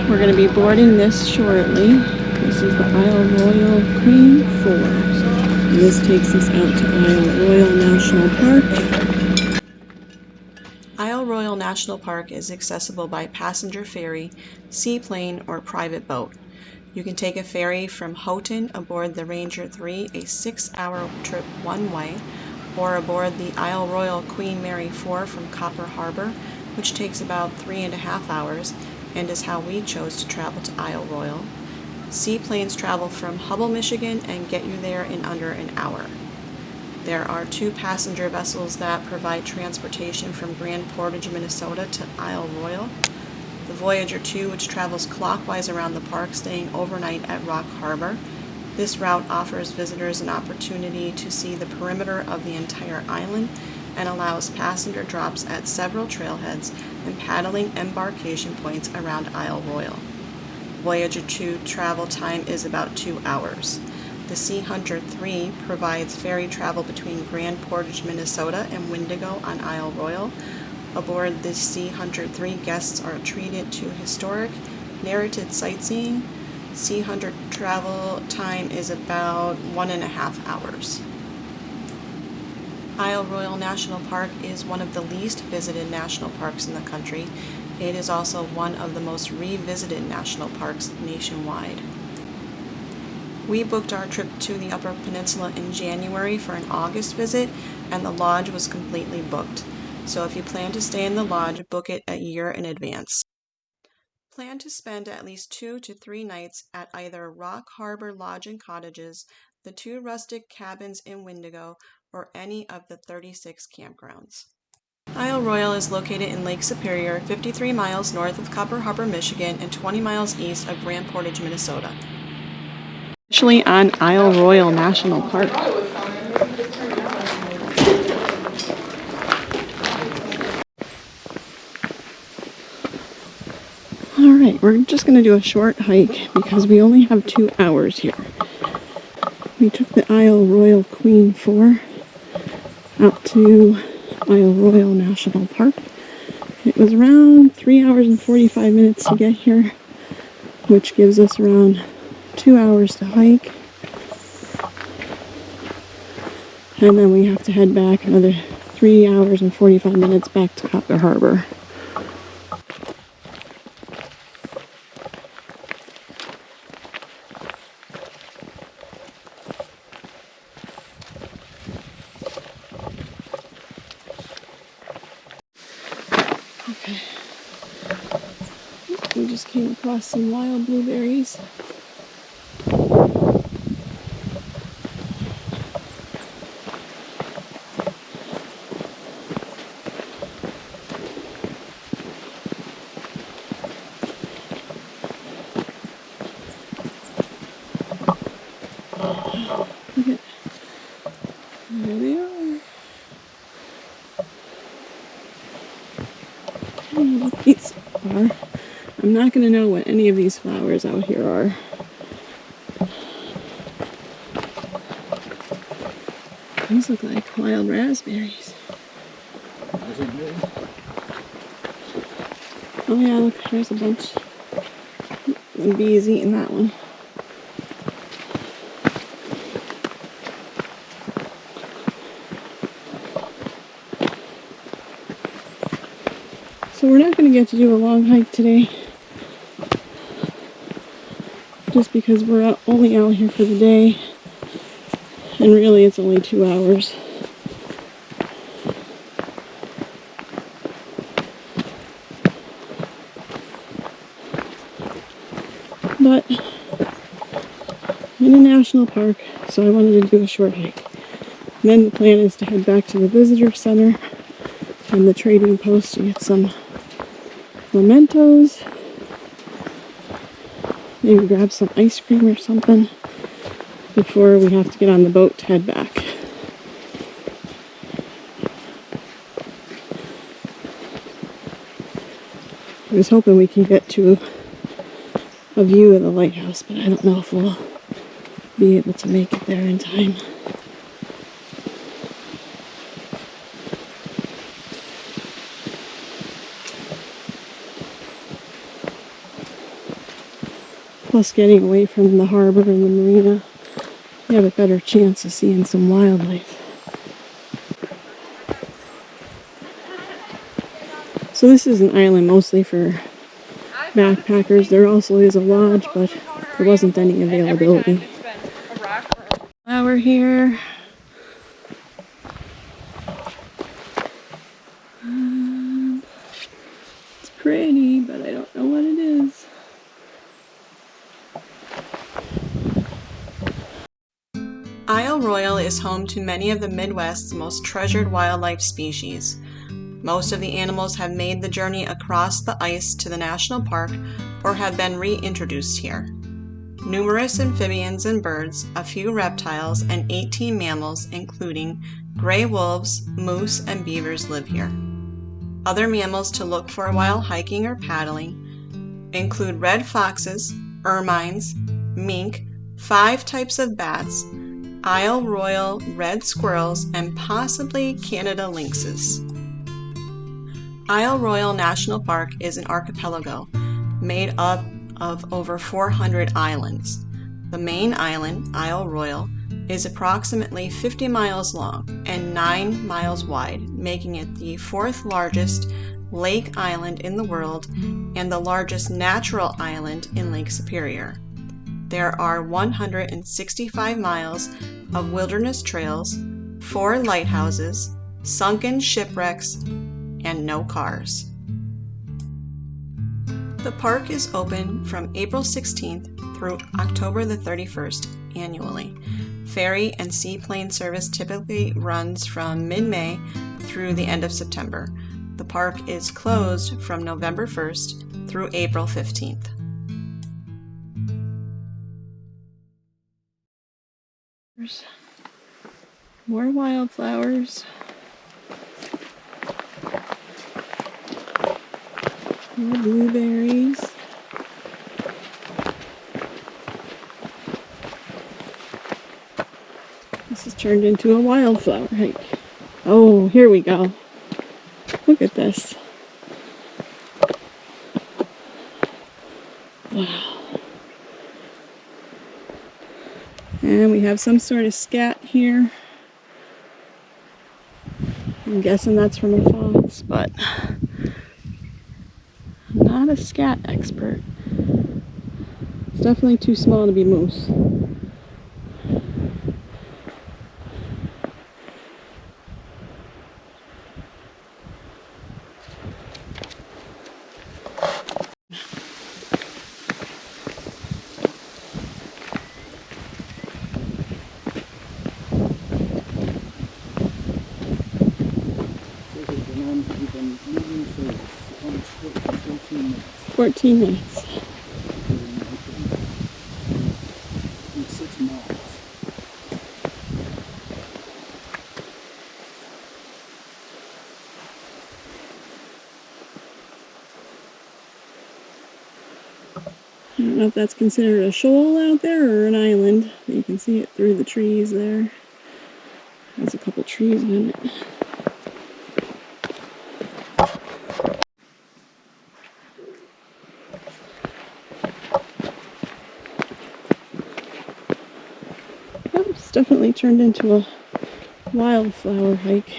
We're going to be boarding this shortly. This is the Isle Royale Queen 4. And this takes us out to Isle Royale National Park. Isle Royale National Park is accessible by passenger ferry, seaplane, or private boat. You can take a ferry from Houghton aboard the Ranger 3, a 6-hour trip one way, or aboard the Isle Royale Queen Mary 4 from Copper Harbor, which takes about 3.5 hours, and is how we chose to travel to Isle Royale. Seaplanes travel from Hubbell, Michigan, and get you there in under an hour. There are 2 passenger vessels that provide transportation from Grand Portage, Minnesota to Isle Royale. The Voyager 2, which travels clockwise around the park, staying overnight at Rock Harbor. This route offers visitors an opportunity to see the perimeter of the entire island and allows passenger drops at several trailheads and paddling embarkation points around Isle Royale. Voyager 2 travel time is about 2 hours. The Sea Hunter 3 provides ferry travel between Grand Portage, Minnesota and Wendigo on Isle Royale. Aboard the Sea Hunter 3, guests are treated to historic, narrated sightseeing. Sea Hunter travel time is about 1.5 hours. Isle Royale National Park is one of the least visited national parks in the country. It is also one of the most revisited national parks nationwide. We booked our trip to the Upper Peninsula in January for an August visit, and the lodge was completely booked. So if you plan to stay in the lodge, book it a year in advance. Plan to spend at least 2 to 3 nights at either Rock Harbor Lodge and Cottages, the 2 rustic cabins in Wendigo, or any of the 36 campgrounds. Isle Royale is located in Lake Superior, 53 miles north of Copper Harbor, Michigan, and 20 miles east of Grand Portage, Minnesota. Actually on Isle Royale National Park. Alright, we're just going to do a short hike because we only have 2 hours here. We took the Isle Royale Queen 4 out to Isle Royale National Park. It was around 3 hours and 45 minutes to get here, which gives us around 2 hours to hike. And then we have to head back another 3 hours and 45 minutes back to Copper Harbor. Okay. We just came across some wild blueberries. Okay. There they are. What these are. I'm not going to know what any of these flowers out here are. These look like wild raspberries. Oh yeah, look, there's a bunch. The bee is eating that one. So we're not going to get to do a long hike today, just because we're only out here for the day, and really it's only 2 hours. But I'm in a national park, so I wanted to do a short hike. And then the plan is to head back to the visitor center and the trading post to get some mementos, maybe grab some ice cream or something before we have to get on the boat to head back. I was hoping we could get to a view of the lighthouse, but I don't know if we'll be able to make it there in time. Plus, getting away from the harbor and the marina, you have a better chance of seeing some wildlife. So this is an island mostly for backpackers. There also is a lodge, but there wasn't any availability. Now we're here. It's pretty, but I don't know what it is. Isle Royale is home to many of the Midwest's most treasured wildlife species. Most of the animals have made the journey across the ice to the national park or have been reintroduced here. Numerous amphibians and birds, a few reptiles, and 18 mammals, including gray wolves, moose, and beavers, live here. Other mammals to look for while hiking or paddling include red foxes, ermines, mink, 5 types of bats, Isle Royale red squirrels, and possibly Canada lynxes. Isle Royale National Park is an archipelago made up of over 400 islands. The main island, Isle Royale, is approximately 50 miles long and 9 miles wide, making it the 4th largest lake island in the world and the largest natural island in Lake Superior. There are 165 miles of wilderness trails, 4 lighthouses, sunken shipwrecks, and no cars. The park is open from April 16th through October the 31st annually. Ferry and seaplane service typically runs from mid-May through the end of September. The park is closed from November 1st through April 15th. There's more wildflowers. More blueberries. This has turned into a wildflower hike. Oh, here we go. Look at this. Wow. And we have some sort of scat here. I'm guessing that's from a fox, but I'm not a scat expert. It's definitely too small to be moose. We've been moving for almost 14 minutes. 14 minutes. In 6 miles. I don't know if that's considered a shoal out there or an island. You can see it through the trees there. There's a couple trees in it. Oh, it's definitely turned into a wildflower hike.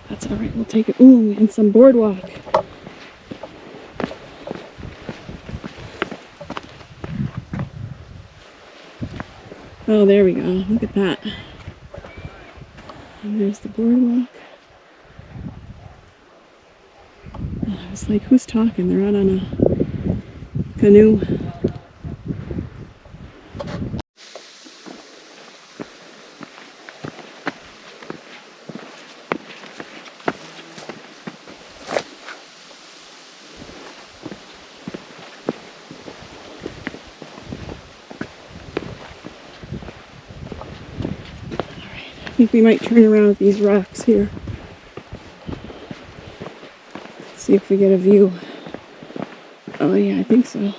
That's all right, we'll take it. Ooh, and some boardwalk. Oh, there we go. Look at that. And there's the boardwalk. I was like, who's talking? They're out on a canoe. I think we might turn around with these rocks here. See if we get a view. Oh yeah, I think so.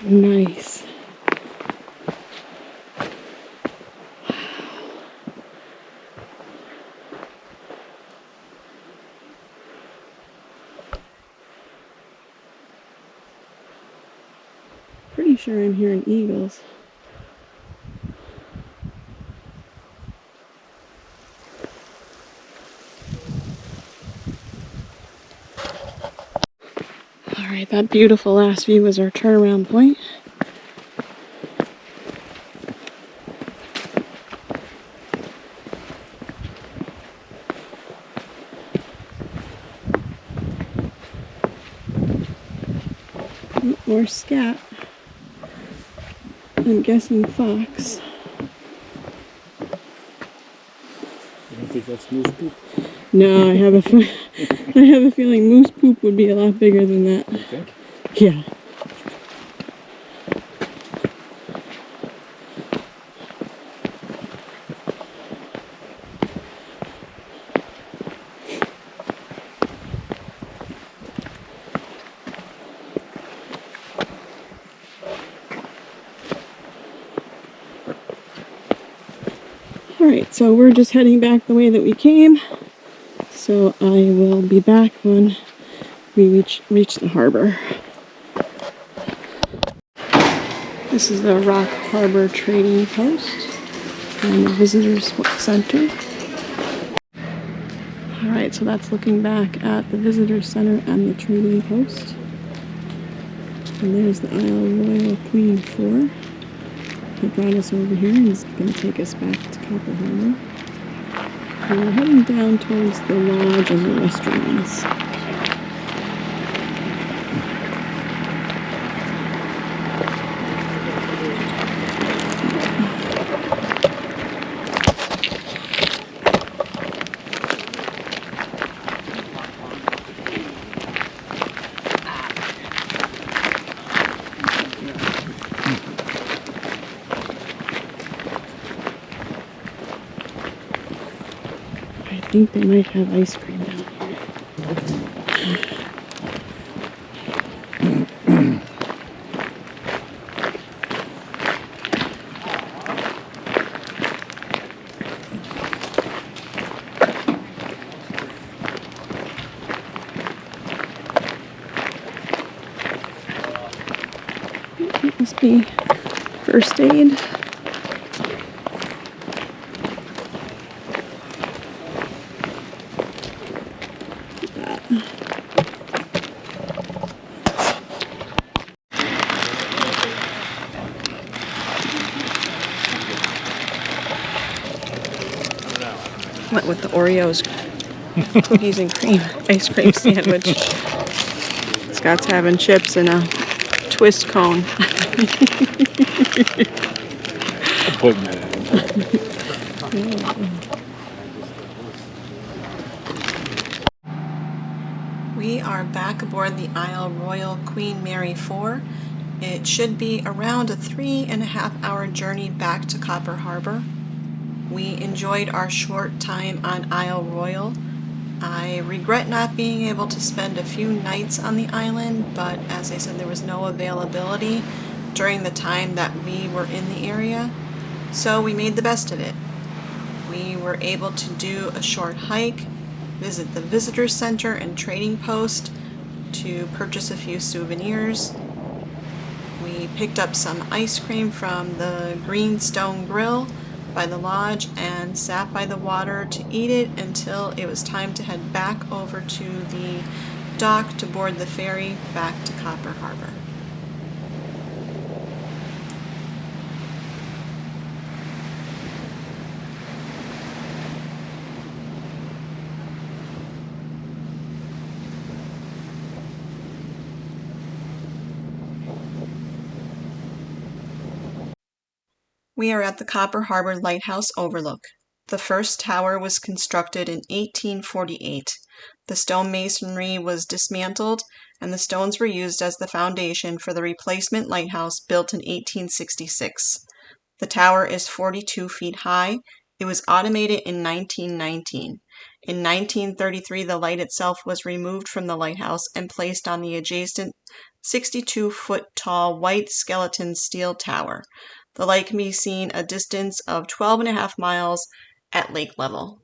Nice. Pretty sure I'm hearing eagles. Alright, that beautiful last view was our turnaround point. More scat. I'm guessing fox. You don't think that's moose poop? No, I have a feeling moose poop would be a lot bigger than that. You think? Yeah. Alright, so we're just heading back the way that we came. So I will be back when we reach the harbor. This is the Rock Harbor Trading Post and the Visitors Center. Alright, so that's looking back at the Visitors Center and the Trading Post. And there's the Isle Royale Queen 4. He brought us over here and is going to take us back to Copper Harbor. And we're heading down towards the lodge and the restaurants. I think they might have ice cream down here. It must be first aid. Went with the Oreos cookies and cream ice cream sandwich. Scott's having chips and a twist cone. I'm putting that in. We are back aboard the Isle Royale Queen Mary 4. It should be around a 3.5-hour journey back to Copper Harbor. We enjoyed our short time on Isle Royale. I regret not being able to spend a few nights on the island, but as I said, there was no availability during the time that we were in the area, so we made the best of it. We were able to do a short hike, visit the Visitor Center and Trading Post to purchase a few souvenirs. We picked up some ice cream from the Greenstone Grill by the lodge and sat by the water to eat it until it was time to head back over to the dock to board the ferry back to Copper Harbor. We are at the Copper Harbor Lighthouse Overlook. The first tower was constructed in 1848. The stone masonry was dismantled, and the stones were used as the foundation for the replacement lighthouse built in 1866. The tower is 42 feet high. It was automated in 1919. In 1933, the light itself was removed from the lighthouse and placed on the adjacent 62-foot-tall white skeleton steel tower. The light can be seen a distance of 12.5 miles at lake level.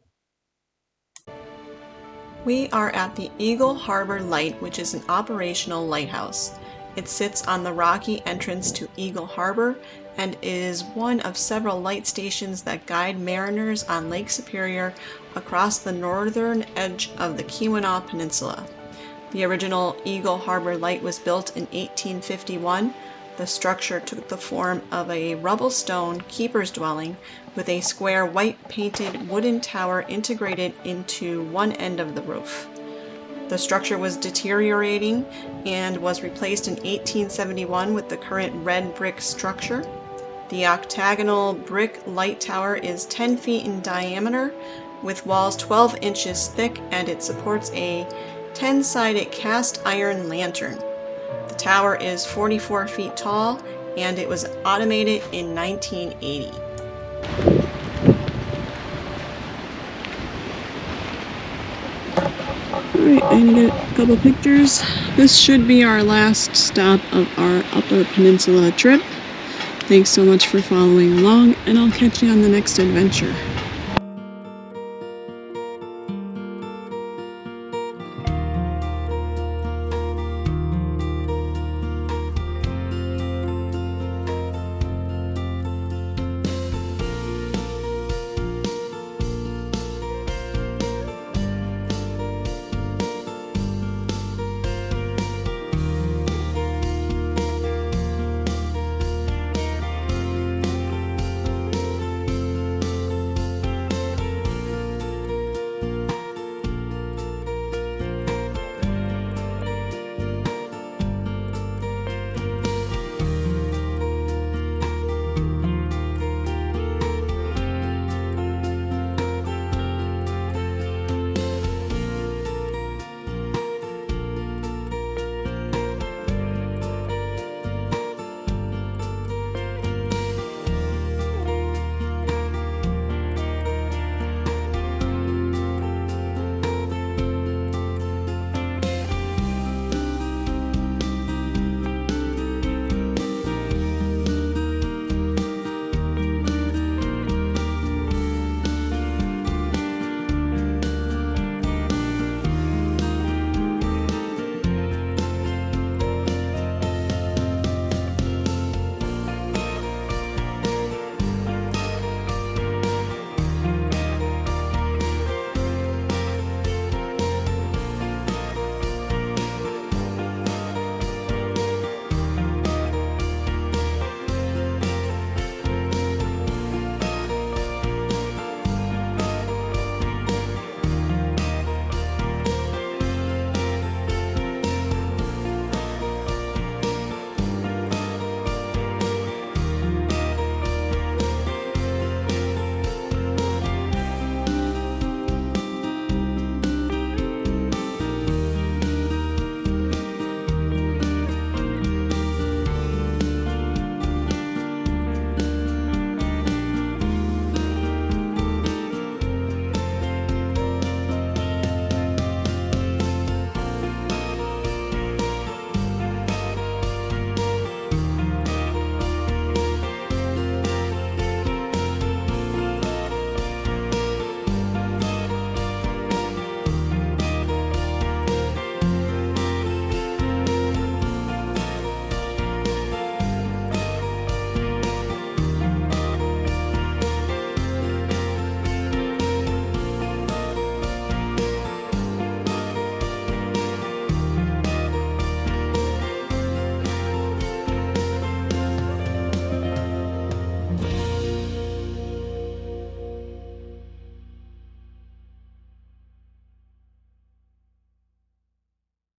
We are at the Eagle Harbor Light, which is an operational lighthouse. It sits on the rocky entrance to Eagle Harbor and is one of several light stations that guide mariners on Lake Superior across the northern edge of the Keweenaw Peninsula. The original Eagle Harbor Light was built in 1851. The structure took the form of a rubble stone keeper's dwelling with a square white painted wooden tower integrated into one end of the roof. The structure was deteriorating and was replaced in 1871 with the current red brick structure. The octagonal brick light tower is 10 feet in diameter with walls 12 inches thick, and it supports a 10-sided cast iron lantern. The tower is 44 feet tall and it was automated in 1980. Alright, I'm gonna get a couple pictures. This should be our last stop of our Upper Peninsula trip. Thanks so much for following along, and I'll catch you on the next adventure.